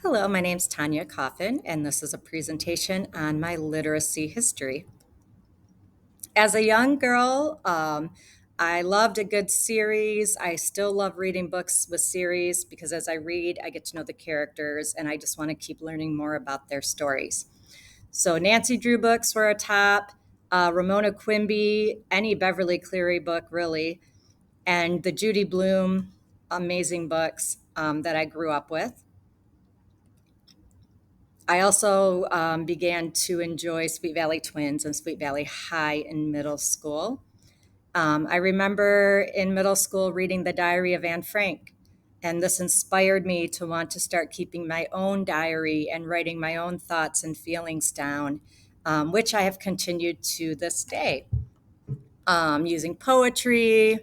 Hello, my name's Tonya Coffin, and this is a presentation on my literacy history. As a young girl, I loved a good series. I still love reading books with series because as I read, I get to know the characters and I just want to keep learning more about their stories. So, Nancy Drew books were a top, Ramona Quimby, any Beverly Cleary book, really, and the Judy Blume amazing books that I grew up with. I also began to enjoy Sweet Valley Twins and Sweet Valley High in middle school. I remember in middle school reading The Diary of Anne Frank, and this inspired me to want to start keeping my own diary and writing my own thoughts and feelings down, which I have continued to this day, using poetry,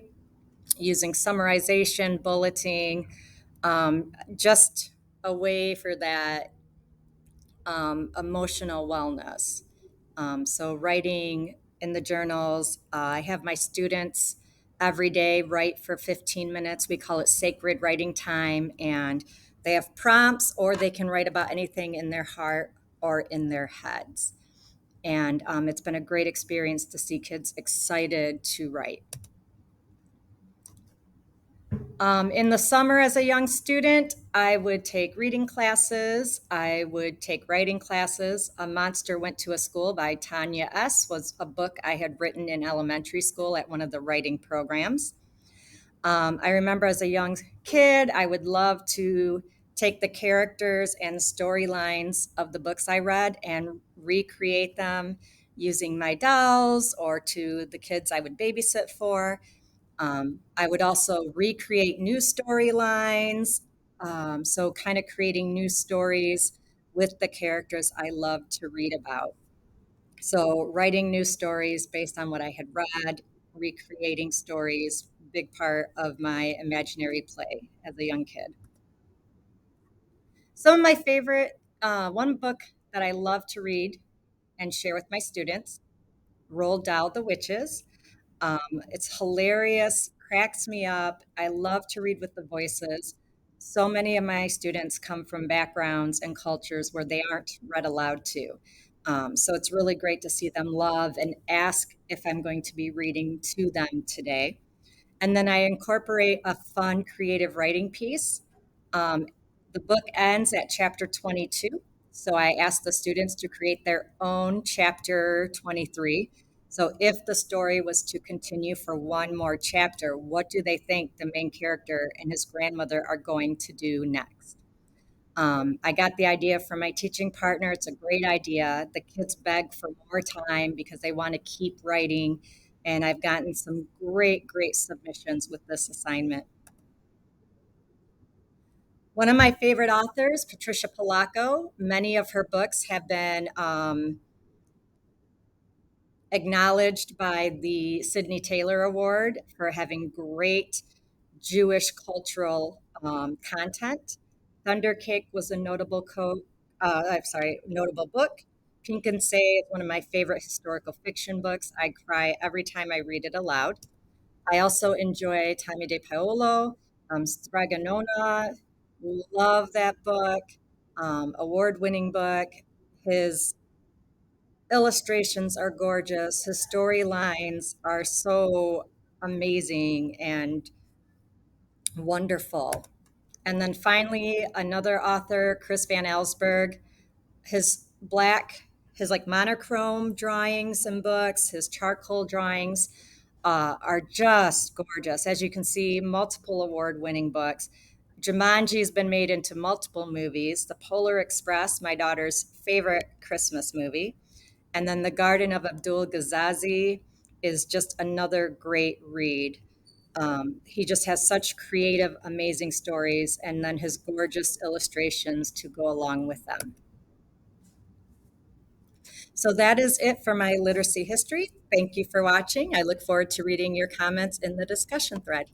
using summarization, bulleting, just a way for that emotional wellness. So, writing in the journals, I have my students every day write for 15 minutes. We call it sacred writing time. And they have prompts, or they can write about anything in their heart or in their heads. And it's been a great experience to see kids excited to write. In the summer, as a young student, I would take reading classes. I would take writing classes. A Monster Went to a School by Tonya S. was a book I had written in elementary school at one of the writing programs. I remember as a young kid, I would love to take the characters and storylines of the books I read and recreate them using my dolls or to the kids I would babysit for. I would also recreate new storylines. So, kind of creating new stories with the characters I love to read about. So, writing new stories based on what I had read, recreating stories, big part of my imaginary play as a young kid. Some of my favorite, one book that I love to read and share with my students, Roald Dahl the Witches. It's hilarious, cracks me up. I love to read with the voices. So many of my students come from backgrounds and cultures where they aren't read aloud to. So it's really great to see them love and ask if I'm going to be reading to them today. And then I incorporate a fun creative writing piece. Um, the book ends at chapter 22. So I ask the students to create their own chapter 23. So if the story was to continue for one more chapter, what do they think the main character and his grandmother are going to do next? I got the idea from my teaching partner. It's a great idea. The kids beg for more time because they want to keep writing. And I've gotten some great, great submissions with this assignment. One of my favorite authors, Patricia Polacco, many of her books have been acknowledged by the Sidney Taylor Award for having great Jewish cultural content. Thunder Cake was a notable book. Pink and Say is one of my favorite historical fiction books. I cry every time I read it aloud. I also enjoy Tommy De Paolo, Straganona. Love that book. Award-winning book. His illustrations are gorgeous. His storylines are so amazing and wonderful. And then finally, another author, Chris Van Allsburg, his his like monochrome drawings and books, his charcoal drawings are just gorgeous. As you can see, multiple award winning books. Jumanji has been made into multiple movies. The Polar Express, my daughter's favorite Christmas movie. And then The Garden of Abdul Ghazazi is just another great read. He just has such creative, amazing stories, and then his gorgeous illustrations to go along with them. So that is it for my literacy history. Thank you for watching. I look forward to reading your comments in the discussion thread.